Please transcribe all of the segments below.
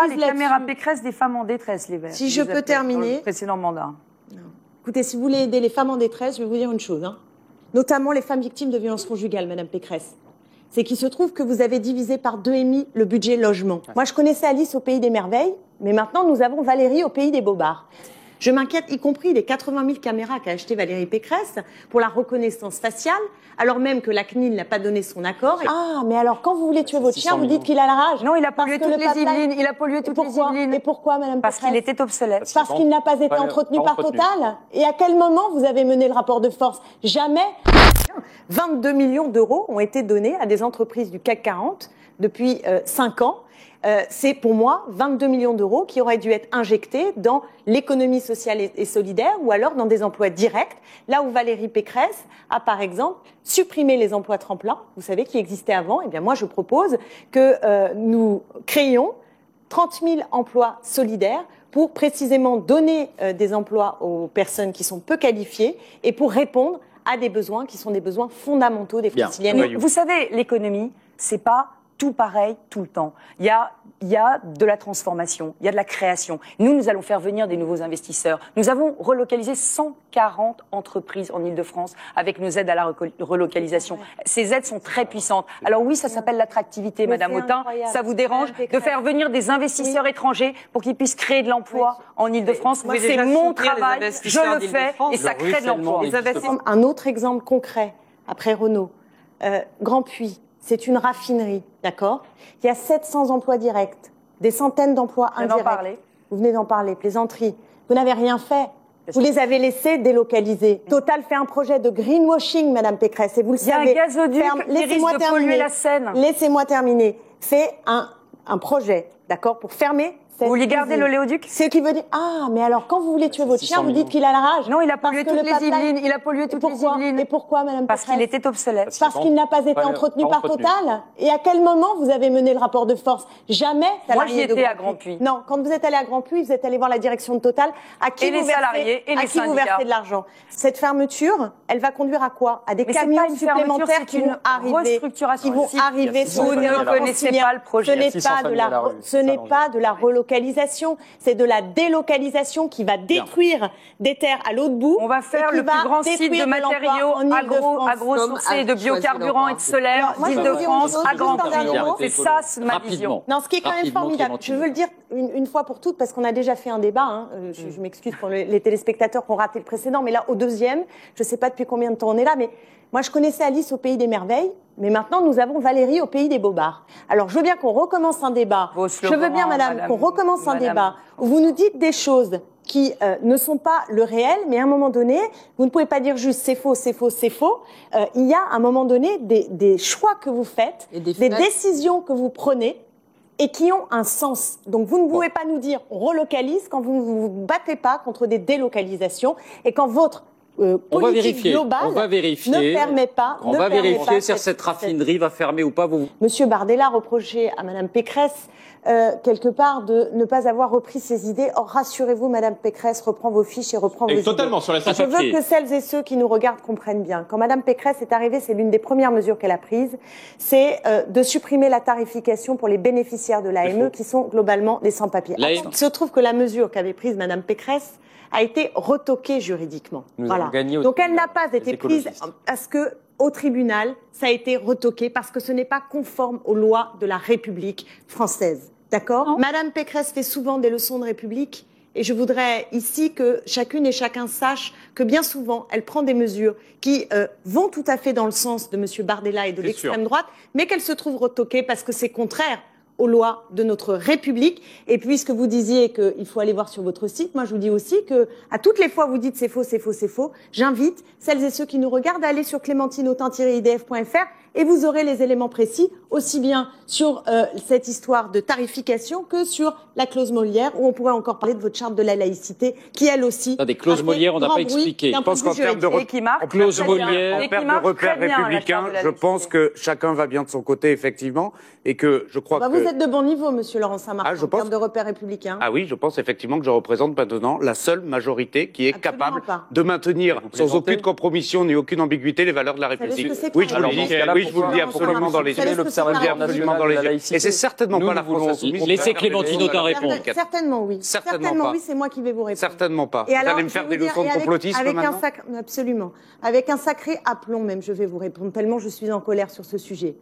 les caméras Pécresse des femmes en détresse, les Verts. Si je peux terminer. Le précédent mandat. Non. Écoutez, si vous voulez aider les femmes en détresse, je vais vous dire une chose, hein. Notamment les femmes victimes de violences conjugales, Madame Pécresse. C'est qu'il se trouve que vous avez divisé par 2,5 le budget logement. Moi, je connaissais Alice au Pays des Merveilles, mais maintenant, nous avons Valérie au Pays des Bobards. Je m'inquiète, y compris des 80 000 caméras qu'a acheté Valérie Pécresse pour la reconnaissance faciale, alors même que la CNIL n'a pas donné son accord. Ah, mais alors, quand vous voulez tuer votre chien, vous dites qu'il a la rage. Non, il a pollué toutes les Yvelines. Il a pollué toutes les Yvelines. Et pourquoi, Madame Pécresse? Parce qu'il était obsolète. Parce qu'il n'a pas été entretenu par Total. Et à quel moment vous avez mené le rapport de force? Jamais. 22 millions d'euros ont été donnés à des entreprises du CAC 40 depuis 5 ans. C'est pour moi 22 millions d'euros qui auraient dû être injectés dans l'économie sociale et solidaire ou alors dans des emplois directs, là où Valérie Pécresse a par exemple supprimé les emplois tremplins, vous savez, qui existaient avant. Eh bien moi je propose que nous créions 30 000 emplois solidaires pour précisément donner des emplois aux personnes qui sont peu qualifiées et pour répondre à des besoins qui sont des besoins fondamentaux des Franciliennes. Vous savez, l'économie, c'est pas tout pareil tout le temps. Il y a de la transformation, il y a de la création. Nous allons faire venir des nouveaux investisseurs. Nous avons relocalisé 140 entreprises en Île-de-France avec nos aides à la relocalisation. Ces aides sont très puissantes. Alors oui, ça s'appelle l'attractivité, Madame Autain. Ça vous dérange de faire venir des investisseurs étrangers pour qu'ils puissent créer de l'emploi en Île-de-France? Moi, c'est mon travail, je le fais et ça crée de l'emploi. Un autre exemple concret, après Renault, Grand Puy. C'est une raffinerie, d'accord? Il y a 700 emplois directs, des centaines d'emplois indirects. Vous venez d'en parler, plaisanterie. Vous n'avez rien fait. Vous les avez laissés délocaliser. Total fait un projet de greenwashing, Madame Pécresse, et vous le savez. Il y a un gazoduc qui risque de polluer la Seine. Laissez-moi terminer. Fait un projet, d'accord, pour fermer. Vous voulez garder l'oléoduc? Ce qui veut dire, ah, mais alors, quand vous voulez tuer votre chien, vous dites qu'il a la rage. Non, il a pollué toutes les Yvelines. Il a pollué toutes les Yvelines. Et pourquoi, Madame Pécresse? Parce qu'il était obsolète. Parce qu'il n'a pas été entretenu par Total. Et à quel moment vous avez mené le rapport de force? Jamais. Moi, j'y étais à Grand Puy. Non, quand vous êtes allé à Grand Puy, vous êtes allé voir la direction de Total. À qui vous versez de l'argent? Cette fermeture, elle va conduire à quoi? À des camions supplémentaires qui vont arriver. Vous ne connaissez pas le projet. Ce n'est pas de la relocalisation. C'est de la délocalisation qui va détruire des terres à l'autre bout. On va faire le plus grand site de matériaux agro-sourcés, de biocarburants et de solaire d'Île-de-France à Grand Puy. C'est ça, ma vision. Non, ce qui est quand même formidable, je veux le dire une fois pour toutes, parce qu'on a déjà fait un débat, hein. Je m'excuse pour les téléspectateurs qui ont raté le précédent, mais là, au deuxième, je ne sais pas depuis combien de temps on est là, mais moi, je connaissais Alice au Pays des Merveilles, mais maintenant, nous avons Valérie au Pays des Bobards. Alors, je veux bien qu'on recommence un débat. Je veux bien, madame, qu'on recommence un débat où vous nous dites des choses qui ne sont pas le réel, mais à un moment donné, vous ne pouvez pas dire juste c'est faux, c'est faux, c'est faux. Il y a à un moment donné des choix que vous faites, des décisions que vous prenez et qui ont un sens. Donc vous ne pouvez pas nous dire on relocalise quand vous ne vous battez pas contre des délocalisations et quand votre politique globale ne permet pas. On va vérifier si cette raffinerie va fermer ou pas. Monsieur Bardella reprochait à Madame Pécresse quelque part de ne pas avoir repris ses idées. Or, rassurez-vous, Madame Pécresse reprend vos fiches et reprend vos idées. Totalement sur la Je veux que celles et ceux qui nous regardent comprennent bien. Quand Madame Pécresse est arrivée, c'est l'une des premières mesures qu'elle a prises, c'est de supprimer la tarification pour les bénéficiaires de l'AME qui sont globalement des sans-papiers. Il se trouve que la mesure qu'avait prise Madame Pécresse a été retoquée juridiquement. Voilà. Donc elle n'a pas été prise parce que au tribunal, ça a été retoqué parce que ce n'est pas conforme aux lois de la République française. D'accord? Madame Pécresse fait souvent des leçons de République et je voudrais ici que chacune et chacun sache que bien souvent, elle prend des mesures qui vont tout à fait dans le sens de Monsieur Bardella et de l'extrême droite, mais qu'elles se trouvent retoquées parce que c'est contraire aux lois de notre République. Et puisque vous disiez qu'il faut aller voir sur votre site, moi je vous dis aussi que à toutes les fois où vous dites c'est faux, c'est faux, c'est faux, j'invite celles et ceux qui nous regardent à aller sur clémentine-autain-idf.fr et vous aurez les éléments précis, aussi bien sur cette histoire de tarification que sur la clause Molière, où on pourrait encore parler de votre charte de la laïcité, qui elle aussi... Des clauses Molière, on n'a pas expliqué. Je pense qu'en termes de repères républicains, je pense que chacun va bien de son côté, effectivement, et que je crois que... Vous êtes de bon niveau, monsieur Laurent Saint-Martin, en termes de repères républicains. Ah oui, je pense effectivement que je représente maintenant la seule majorité qui est capable de maintenir, sans aucune compromission ni aucune ambiguïté, les valeurs de la République. Oui, je vous le dis. Oui, je vous le dis absolument dans les yeux. L'Observatoire national de la laïcité. Et c'est certainement pas la France insoumise. Laissez Clémentine Autain répondre. Certainement oui. Certainement oui, c'est moi qui vais vous répondre. Certainement pas. Et vous alors, allez me faire des leçons de complotisme maintenant? Absolument. Avec un sacré aplomb même, je vais vous répondre, tellement je suis en colère sur ce sujet.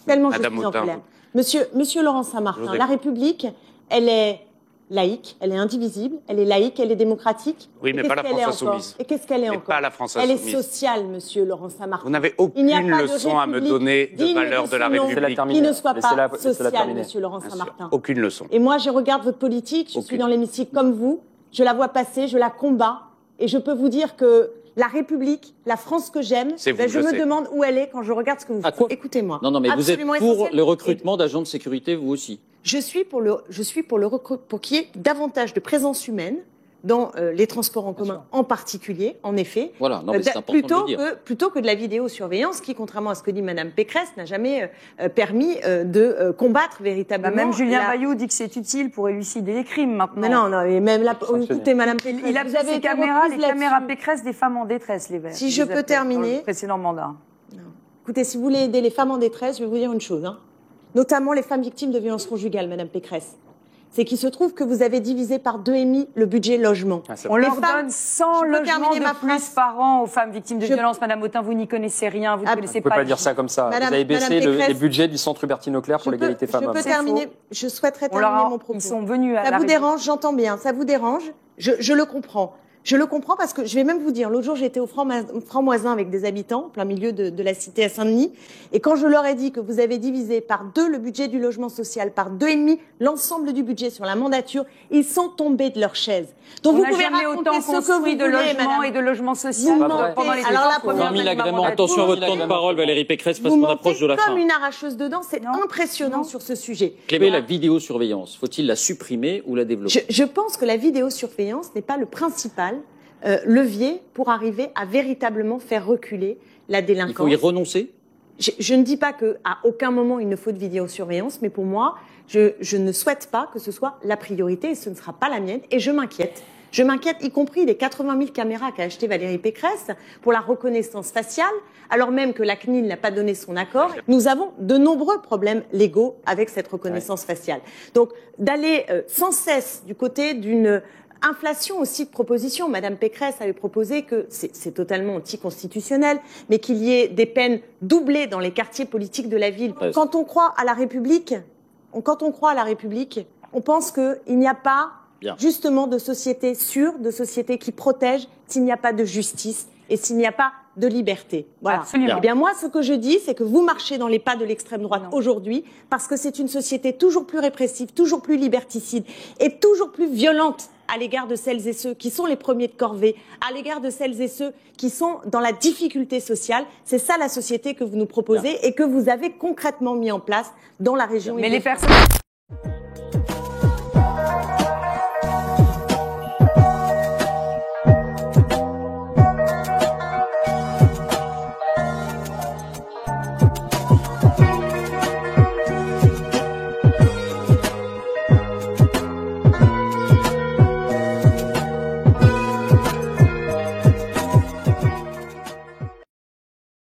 Tellement je suis en colère. Monsieur Laurent Saint-Martin, la République, elle est laïque, elle est indivisible, elle est laïque, elle est démocratique. Oui, mais pas la France insoumise. Et qu'est-ce qu'elle est encore? Pas la France Elle insoumise. est sociale, monsieur Laurent Saint-Martin. Vous n'avez aucune leçon à me donner de valeur de la République. Qui ne soit pas sociale, monsieur Laurent Saint-Martin. Aucune leçon. Et moi, je regarde votre politique, je suis dans l'hémicycle comme vous, je la vois passer, je la combats, et je peux vous dire que la République, la France que j'aime, je me demande où elle est quand je regarde ce que vous faites. Écoutez-moi. Non, mais vous êtes pour le recrutement d'agents de sécurité, vous aussi? Je suis pour qu'il y ait davantage de présence humaine dans les transports en commun en particulier, en effet. Voilà, non, mais c'est important de le dire. Plutôt que de la vidéosurveillance qui, contrairement à ce que dit Madame Pécresse, n'a jamais permis de combattre véritablement. Même Julien Bayou dit que c'est utile pour élucider les crimes maintenant. Mais non, et même là, écoutez Madame Pécresse, il a vu les caméras Pécresse des femmes en détresse, les Verts. Si je peux terminer. Le précédent mandat. Non. Écoutez, si vous voulez aider les femmes en détresse, je vais vous dire une chose, notamment les femmes victimes de violences conjugales, Madame Pécresse. C'est qu'il se trouve que vous avez divisé par 2,5 le budget logement. On leur donne 100 logements de plus par an aux femmes victimes de violences. Madame Autain, vous n'y connaissez rien, vous ne connaissez pas. Vous ne pouvez pas dire ça comme ça. Vous avez baissé les budgets du Centre Hubertine Auclair pour l'égalité femmes-hommes. Je peux terminer. Je souhaiterais terminer mon propos. Ils sont venus à ça vous dérange, j'entends bien. Ça vous dérange. Je le comprends. Je le comprends parce que je vais même vous dire, l'autre jour j'étais au Franc-Moisin avec des habitants, en plein milieu de la cité à Saint-Denis, et quand je leur ai dit que vous avez divisé par 2 le budget du logement social, par 2,5 l'ensemble du budget sur la mandature, ils sont tombés de leur chaise. Donc vous pouvez raconter ce que vous voulez, de logements et de logements sociaux pendant les première 20 000 agréments. Attention à votre temps de parole, Valérie Pécresse, parce qu'on approche de la fin. Comme une arracheuse de dents, c'est impressionnant sur ce sujet. Clément, la vidéosurveillance, faut-il la supprimer ou la développer? Je pense que la vidéosurveillance n'est pas le principal levier pour arriver à véritablement faire reculer la délinquance. Il faut y renoncer? Je ne dis pas qu'à aucun moment il ne faut de vidéosurveillance, mais pour moi, je ne souhaite pas que ce soit la priorité et ce ne sera pas la mienne et je m'inquiète. Je m'inquiète, y compris des 80 000 caméras qu'a acheté Valérie Pécresse pour la reconnaissance faciale, alors même que la CNIL n'a pas donné son accord. Nous avons de nombreux problèmes légaux avec cette reconnaissance faciale. Donc, d'aller sans cesse du côté d'une inflation aussi de propositions. Madame Pécresse avait proposé que c'est totalement anticonstitutionnel, mais qu'il y ait des peines doublées dans les quartiers politiques de la ville. Quand on croit à la République, on pense qu'il n'y a pas justement de société sûre, de société qui protège s'il n'y a pas de justice et s'il n'y a pas de liberté. Voilà. Absolument. Eh bien moi, ce que je dis, c'est que vous marchez dans les pas de l'extrême droite aujourd'hui parce que c'est une société toujours plus répressive, toujours plus liberticide et toujours plus violente à l'égard de celles et ceux qui sont les premiers de corvée, à l'égard de celles et ceux qui sont dans la difficulté sociale. C'est ça la société que vous nous proposez et que vous avez concrètement mis en place dans la région. Mais les personnes...